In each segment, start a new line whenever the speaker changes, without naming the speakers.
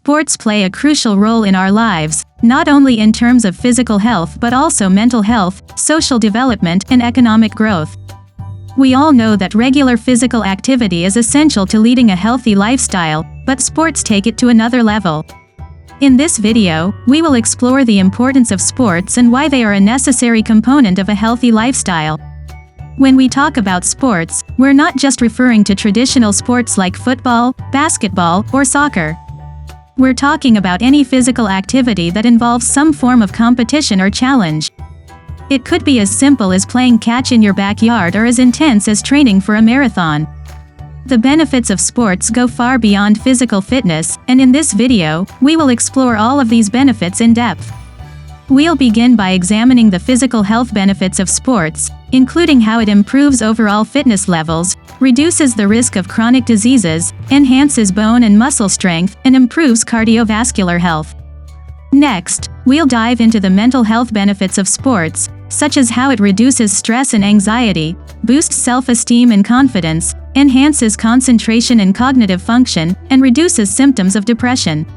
sports play a crucial role in our lives, not only in terms of physical health but also mental health, social development, and economic growth. We all know that regular physical activity is essential to leading a healthy lifestyle, but sports take it to another level. In this video, we will explore the importance of sports and why they are a necessary component of a healthy lifestyle. When we talk about sports, we're not just referring to traditional sports like football, basketball, or soccer. We're talking about any physical activity that involves some form of competition or challenge. It could be as simple as playing catch in your backyard or as intense as training for a marathon. The benefits of sports go far beyond physical fitness, and in this video, we will explore all of these benefits in depth. We'll begin by examining the physical health benefits of sports, including how it improves overall fitness levels, reduces the risk of chronic diseases, enhances bone and muscle strength, and improves cardiovascular health. Next, we'll dive into the mental health benefits of sports, such as how it reduces stress and anxiety, boosts self-esteem and confidence, enhances concentration and cognitive function, and reduces symptoms of depression.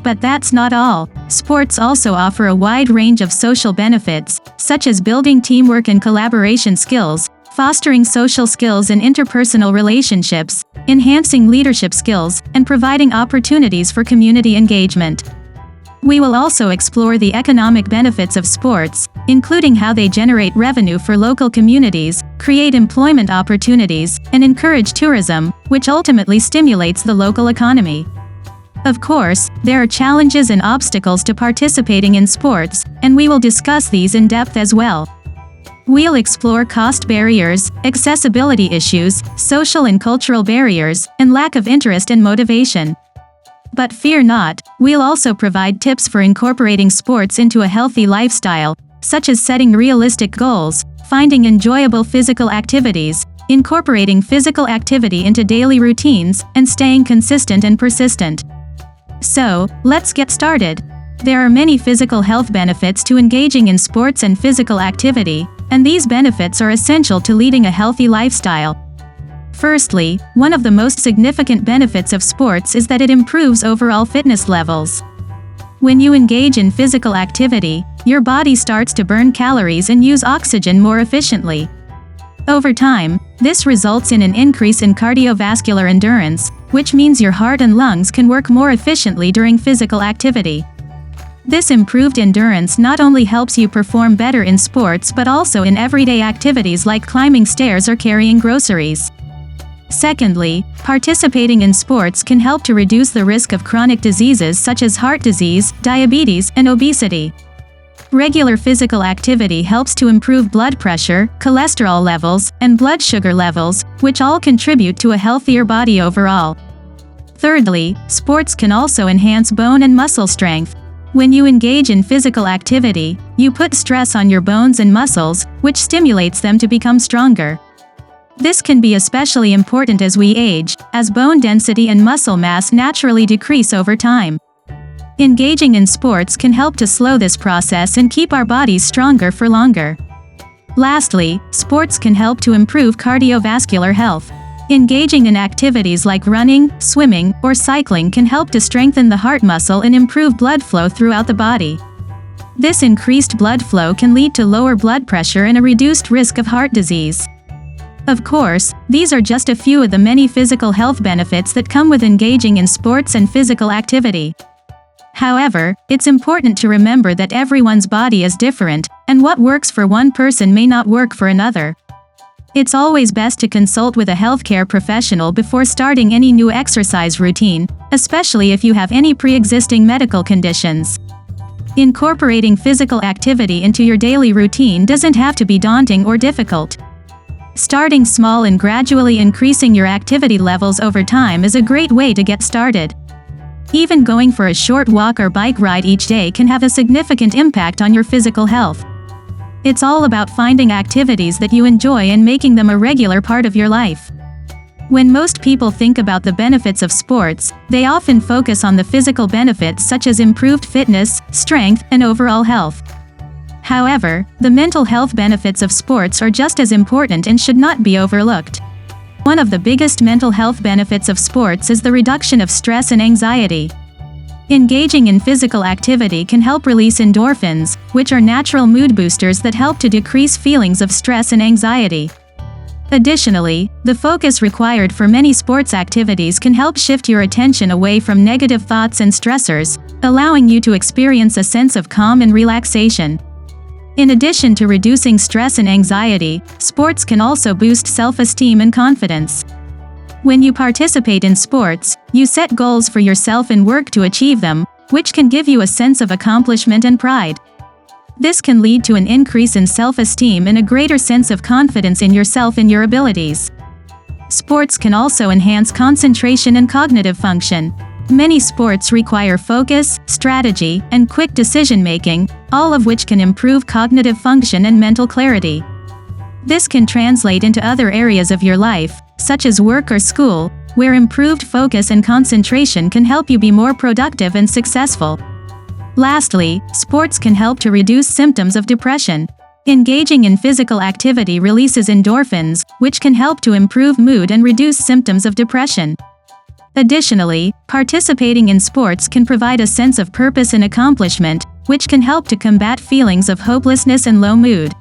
But that's not all. Sports also offer a wide range of social benefits, such as building teamwork and collaboration skills, fostering social skills and interpersonal relationships, enhancing leadership skills, and providing opportunities for community engagement. We will also explore the economic benefits of sports, including how they generate revenue for local communities, create employment opportunities, and encourage tourism, which ultimately stimulates the local economy. Of course, there are challenges and obstacles to participating in sports, and we will discuss these in depth as well. We'll explore cost barriers, accessibility issues, social and cultural barriers, and lack of interest and motivation. But fear not, we'll also provide tips for incorporating sports into a healthy lifestyle, such as setting realistic goals, finding enjoyable physical activities, incorporating physical activity into daily routines, and staying consistent and persistent. So, let's get started. There are many physical health benefits to engaging in sports and physical activity, and these benefits are essential to leading a healthy lifestyle. Firstly, one of the most significant benefits of sports is that it improves overall fitness levels. When you engage in physical activity, your body starts to burn calories and use oxygen more efficiently. Over time, this results in an increase in cardiovascular endurance, which means your heart and lungs can work more efficiently during physical activity. This improved endurance not only helps you perform better in sports but also in everyday activities like climbing stairs or carrying groceries. Secondly, participating in sports can help to reduce the risk of chronic diseases such as heart disease, diabetes, and obesity. Regular physical activity helps to improve blood pressure, cholesterol levels, and blood sugar levels, which all contribute to a healthier body overall. Thirdly, sports can also enhance bone and muscle strength. When you engage in physical activity, you put stress on your bones and muscles, which stimulates them to become stronger. This can be especially important as we age, as bone density and muscle mass naturally decrease over time. Engaging in sports can help to slow this process and keep our bodies stronger for longer. Lastly, sports can help to improve cardiovascular health. Engaging in activities like running, swimming, or cycling can help to strengthen the heart muscle and improve blood flow throughout the body. This increased blood flow can lead to lower blood pressure and a reduced risk of heart disease. Of course, these are just a few of the many physical health benefits that come with engaging in sports and physical activity. However, it's important to remember that everyone's body is different, and what works for one person may not work for another. It's always best to consult with a healthcare professional before starting any new exercise routine, especially if you have any pre-existing medical conditions. Incorporating physical activity into your daily routine doesn't have to be daunting or difficult. Starting small and gradually increasing your activity levels over time is a great way to get started. Even going for a short walk or bike ride each day can have a significant impact on your physical health. It's all about finding activities that you enjoy and making them a regular part of your life. When most people think about the benefits of sports, they often focus on the physical benefits such as improved fitness, strength, and overall health. However, the mental health benefits of sports are just as important and should not be overlooked. One of the biggest mental health benefits of sports is the reduction of stress and anxiety. Engaging in physical activity can help release endorphins, which are natural mood boosters that help to decrease feelings of stress and anxiety. Additionally, the focus required for many sports activities can help shift your attention away from negative thoughts and stressors, allowing you to experience a sense of calm and relaxation. In addition to reducing stress and anxiety, sports can also boost self-esteem and confidence. When you participate in sports, you set goals for yourself and work to achieve them, which can give you a sense of accomplishment and pride. This can lead to an increase in self-esteem and a greater sense of confidence in yourself and your abilities. Sports can also enhance concentration and cognitive function. Many sports require focus, strategy, and quick decision-making, all of which can improve cognitive function and mental clarity. This can translate into other areas of your life, such as work or school, where improved focus and concentration can help you be more productive and successful. Lastly, sports can help to reduce symptoms of depression. Engaging in physical activity releases endorphins, which can help to improve mood and reduce symptoms of depression. Additionally, participating in sports can provide a sense of purpose and accomplishment, which can help to combat feelings of hopelessness and low mood.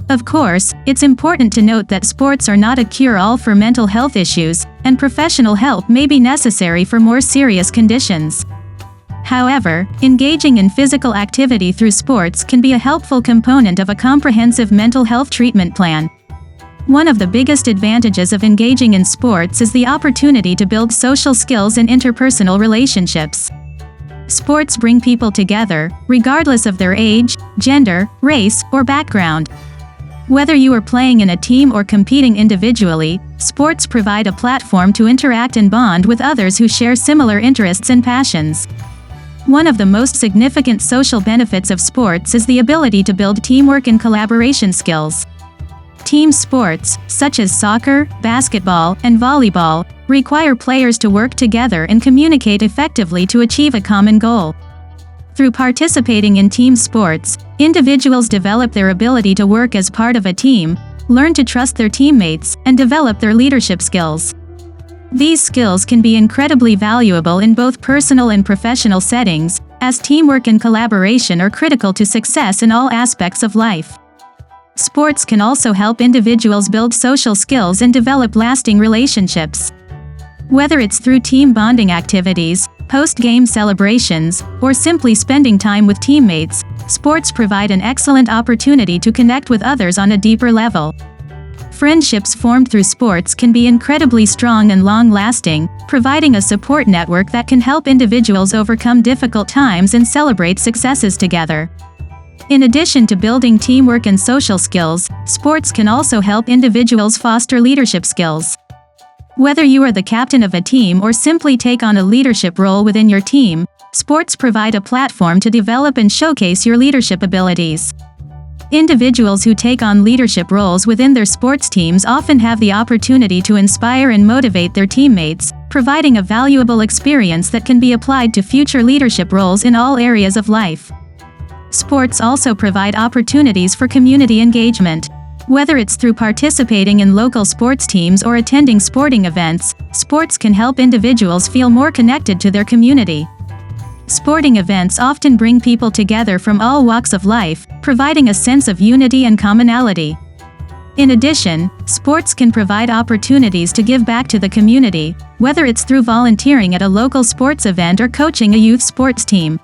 Of course, it's important to note that sports are not a cure-all for mental health issues, and professional help may be necessary for more serious conditions. However, engaging in physical activity through sports can be a helpful component of a comprehensive mental health treatment plan. One of the biggest advantages of engaging in sports is the opportunity to build social skills and interpersonal relationships. Sports bring people together, regardless of their age, gender, race, or background. Whether you are playing in a team or competing individually, sports provide a platform to interact and bond with others who share similar interests and passions. One of the most significant social benefits of sports is the ability to build teamwork and collaboration skills. Team sports, such as soccer, basketball, and volleyball, require players to work together and communicate effectively to achieve a common goal. Through participating in team sports, individuals develop their ability to work as part of a team, learn to trust their teammates, and develop their leadership skills. These skills can be incredibly valuable in both personal and professional settings, as teamwork and collaboration are critical to success in all aspects of life. Sports can also help individuals build social skills and develop lasting relationships. Whether it's through team bonding activities, post-game celebrations, or simply spending time with teammates, sports provide an excellent opportunity to connect with others on a deeper level. Friendships formed through sports can be incredibly strong and long-lasting, providing a support network that can help individuals overcome difficult times and celebrate successes together. In addition to building teamwork and social skills, sports can also help individuals foster leadership skills. Whether you are the captain of a team or simply take on a leadership role within your team, sports provide a platform to develop and showcase your leadership abilities. Individuals who take on leadership roles within their sports teams often have the opportunity to inspire and motivate their teammates, providing a valuable experience that can be applied to future leadership roles in all areas of life. Sports also provide opportunities for community engagement. Whether it's through participating in local sports teams or attending sporting events, sports can help individuals feel more connected to their community. Sporting events often bring people together from all walks of life, providing a sense of unity and commonality. In addition, sports can provide opportunities to give back to the community, whether it's through volunteering at a local sports event or coaching a youth sports team.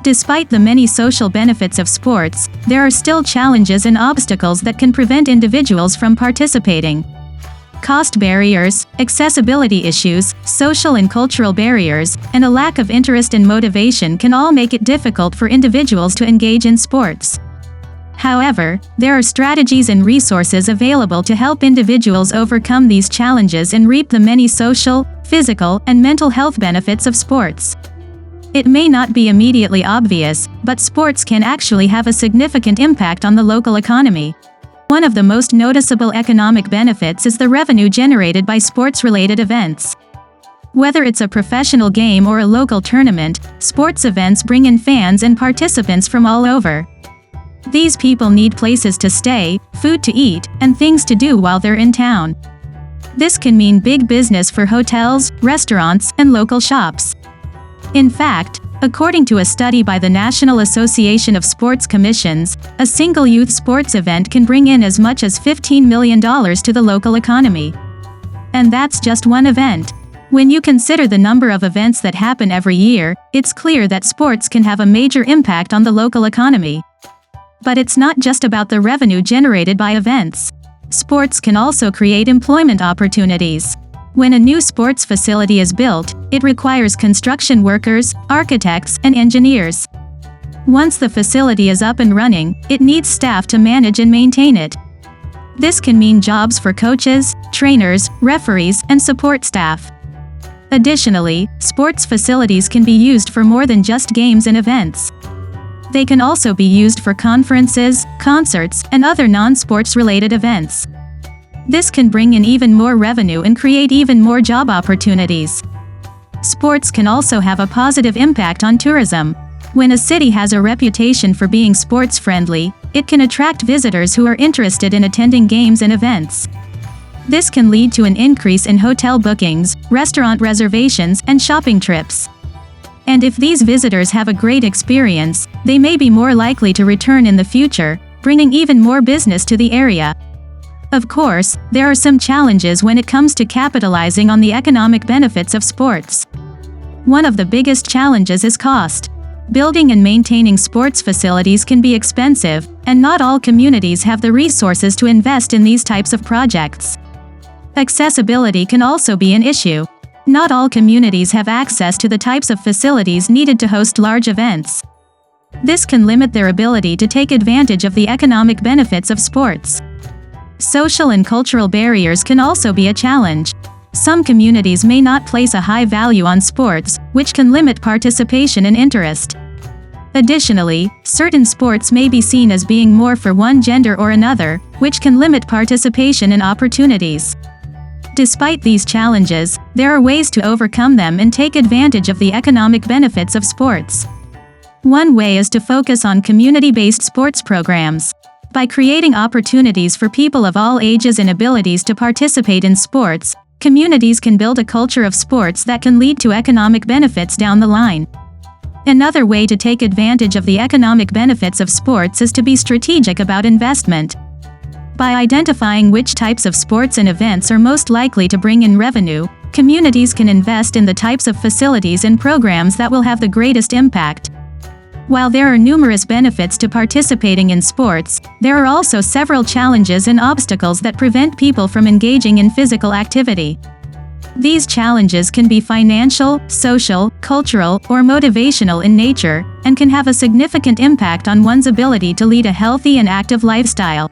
Despite the many social benefits of sports, there are still challenges and obstacles that can prevent individuals from participating. Cost barriers, accessibility issues, social and cultural barriers, and a lack of interest and motivation can all make it difficult for individuals to engage in sports. However, there are strategies and resources available to help individuals overcome these challenges and reap the many social, physical, and mental health benefits of sports. It may not be immediately obvious, but sports can actually have a significant impact on the local economy. One of the most noticeable economic benefits is the revenue generated by sports-related events. Whether it's a professional game or a local tournament, sports events bring in fans and participants from all over. These people need places to stay, food to eat, and things to do while they're in town. This can mean big business for hotels, restaurants, and local shops. In fact, according to a study by the National Association of Sports Commissions, a single youth sports event can bring in as much as $15 million to the local economy. And that's just one event. When you consider the number of events that happen every year, it's clear that sports can have a major impact on the local economy. But it's not just about the revenue generated by events. Sports can also create employment opportunities. When a new sports facility is built, it requires construction workers, architects, and engineers. Once the facility is up and running, it needs staff to manage and maintain it. This can mean jobs for coaches, trainers, referees, and support staff. Additionally, sports facilities can be used for more than just games and events. They can also be used for conferences, concerts, and other non-sports related events. This can bring in even more revenue and create even more job opportunities. Sports can also have a positive impact on tourism. When a city has a reputation for being sports-friendly, it can attract visitors who are interested in attending games and events. This can lead to an increase in hotel bookings, restaurant reservations, and shopping trips. And if these visitors have a great experience, they may be more likely to return in the future, bringing even more business to the area. Of course, there are some challenges when it comes to capitalizing on the economic benefits of sports. One of the biggest challenges is cost. Building and maintaining sports facilities can be expensive, and not all communities have the resources to invest in these types of projects. Accessibility can also be an issue. Not all communities have access to the types of facilities needed to host large events. This can limit their ability to take advantage of the economic benefits of sports. Social and cultural barriers can also be a challenge. Some communities may not place a high value on sports, which can limit participation and interest. Additionally, certain sports may be seen as being more for one gender or another, which can limit participation and opportunities. Despite these challenges, there are ways to overcome them and take advantage of the economic benefits of sports. One way is to focus on community-based sports programs. By creating opportunities for people of all ages and abilities to participate in sports, communities can build a culture of sports that can lead to economic benefits down the line. Another way to take advantage of the economic benefits of sports is to be strategic about investment. By identifying which types of sports and events are most likely to bring in revenue, communities can invest in the types of facilities and programs that will have the greatest impact. While there are numerous benefits to participating in sports, there are also several challenges and obstacles that prevent people from engaging in physical activity. These challenges can be financial, social, cultural, or motivational in nature, and can have a significant impact on one's ability to lead a healthy and active lifestyle.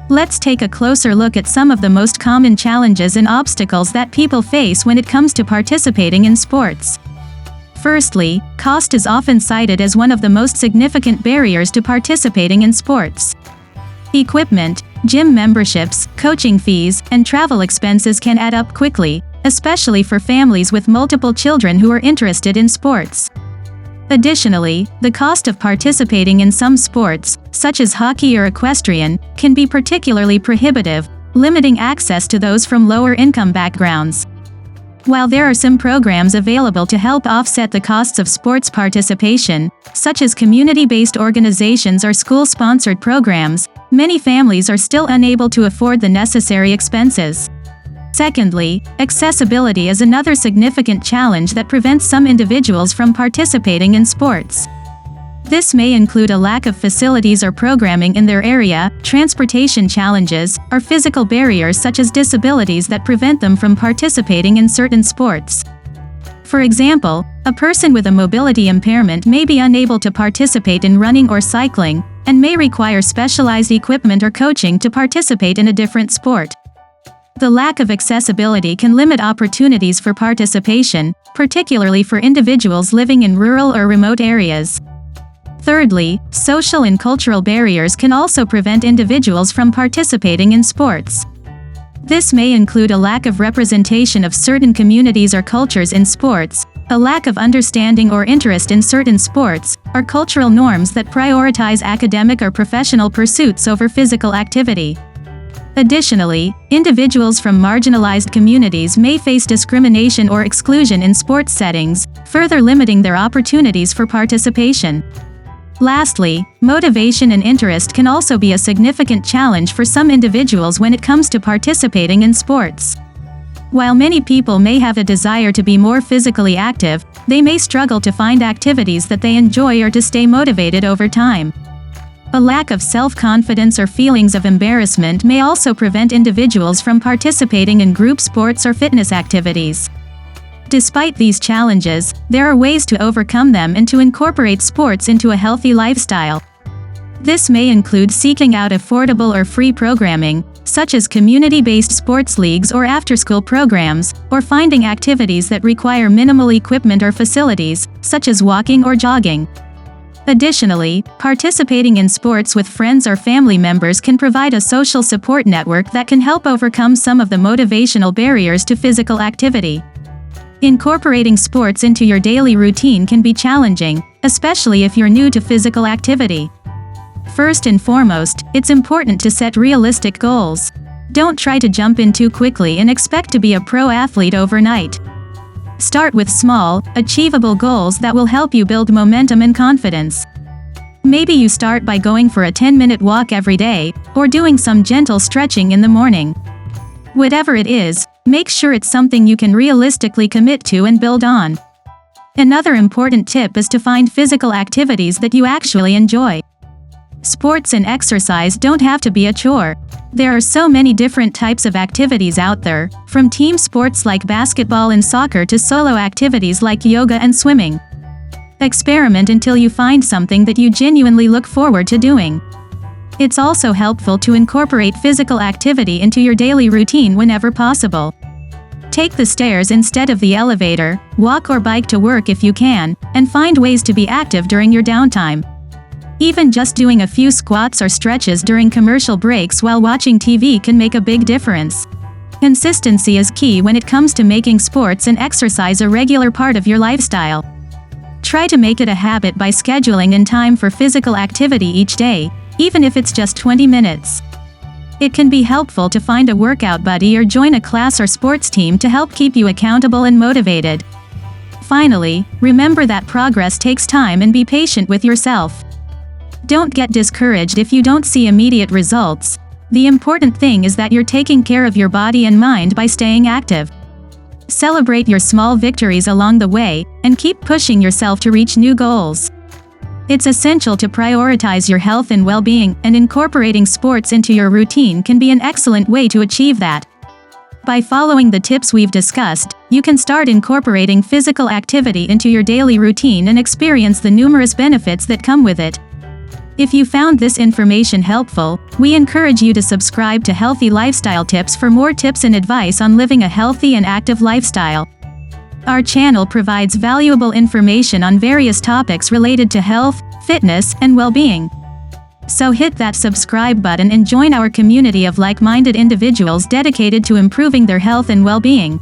Let's take a closer look at some of the most common challenges and obstacles that people face when it comes to participating in sports. Firstly, cost is often cited as one of the most significant barriers to participating in sports. Equipment, gym memberships, coaching fees, and travel expenses can add up quickly, especially for families with multiple children who are interested in sports. Additionally, the cost of participating in some sports, such as hockey or equestrian, can be particularly prohibitive, limiting access to those from lower income backgrounds. While there are some programs available to help offset the costs of sports participation, such as community-based organizations or school-sponsored programs, many families are still unable to afford the necessary expenses. Secondly, accessibility is another significant challenge that prevents some individuals from participating in sports. This may include a lack of facilities or programming in their area, transportation challenges, or physical barriers such as disabilities that prevent them from participating in certain sports. For example, a person with a mobility impairment may be unable to participate in running or cycling, and may require specialized equipment or coaching to participate in a different sport. The lack of accessibility can limit opportunities for participation, particularly for individuals living in rural or remote areas. Thirdly, social and cultural barriers can also prevent individuals from participating in sports. This may include a lack of representation of certain communities or cultures in sports, a lack of understanding or interest in certain sports, or cultural norms that prioritize academic or professional pursuits over physical activity. Additionally, individuals from marginalized communities may face discrimination or exclusion in sports settings, further limiting their opportunities for participation. Lastly, motivation and interest can also be a significant challenge for some individuals when it comes to participating in sports. While many people may have a desire to be more physically active, they may struggle to find activities that they enjoy or to stay motivated over time. A lack of self-confidence or feelings of embarrassment may also prevent individuals from participating in group sports or fitness activities. Despite these challenges, there are ways to overcome them and to incorporate sports into a healthy lifestyle. This may include seeking out affordable or free programming, such as community-based sports leagues or after-school programs, or finding activities that require minimal equipment or facilities, such as walking or jogging. Additionally, participating in sports with friends or family members can provide a social support network that can help overcome some of the motivational barriers to physical activity. Incorporating sports into your daily routine can be challenging, especially if you're new to physical activity. First and foremost, it's important to set realistic goals. Don't try to jump in too quickly and expect to be a pro athlete overnight. Start with small, achievable goals that will help you build momentum and confidence. Maybe you start by going for a 10-minute walk every day, or doing some gentle stretching in the morning. Whatever it is, make sure it's something you can realistically commit to and build on. Another important tip is to find physical activities that you actually enjoy. Sports and exercise don't have to be a chore. There are so many different types of activities out there, from team sports like basketball and soccer to solo activities like yoga and swimming. Experiment until you find something that you genuinely look forward to doing. It's also helpful to incorporate physical activity into your daily routine whenever possible. Take the stairs instead of the elevator, walk or bike to work if you can, and find ways to be active during your downtime. Even just doing a few squats or stretches during commercial breaks while watching TV can make a big difference. Consistency is key when it comes to making sports and exercise a regular part of your lifestyle. Try to make it a habit by scheduling in time for physical activity each day, even if it's just 20 minutes. It can be helpful to find a workout buddy or join a class or sports team to help keep you accountable and motivated. Finally, remember that progress takes time and be patient with yourself. Don't get discouraged if you don't see immediate results. The important thing is that you're taking care of your body and mind by staying active. Celebrate your small victories along the way, and keep pushing yourself to reach new goals. It's essential to prioritize your health and well-being, and incorporating sports into your routine can be an excellent way to achieve that. By following the tips we've discussed, you can start incorporating physical activity into your daily routine and experience the numerous benefits that come with it. If you found this information helpful, we encourage you to subscribe to Healthy Lifestyle Tips for more tips and advice on living a healthy and active lifestyle. Our channel provides valuable information on various topics related to health, fitness, and well-being. So hit that subscribe button and join our community of like-minded individuals dedicated to improving their health and well-being.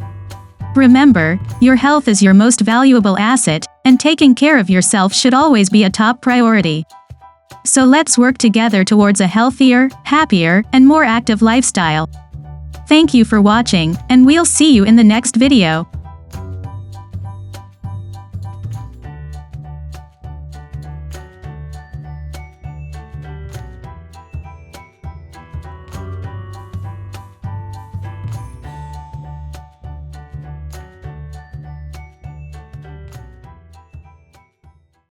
Remember, your health is your most valuable asset, and taking care of yourself should always be a top priority. So let's work together towards a healthier, happier, and more active lifestyle. Thank you for watching, and we'll see you in the next video.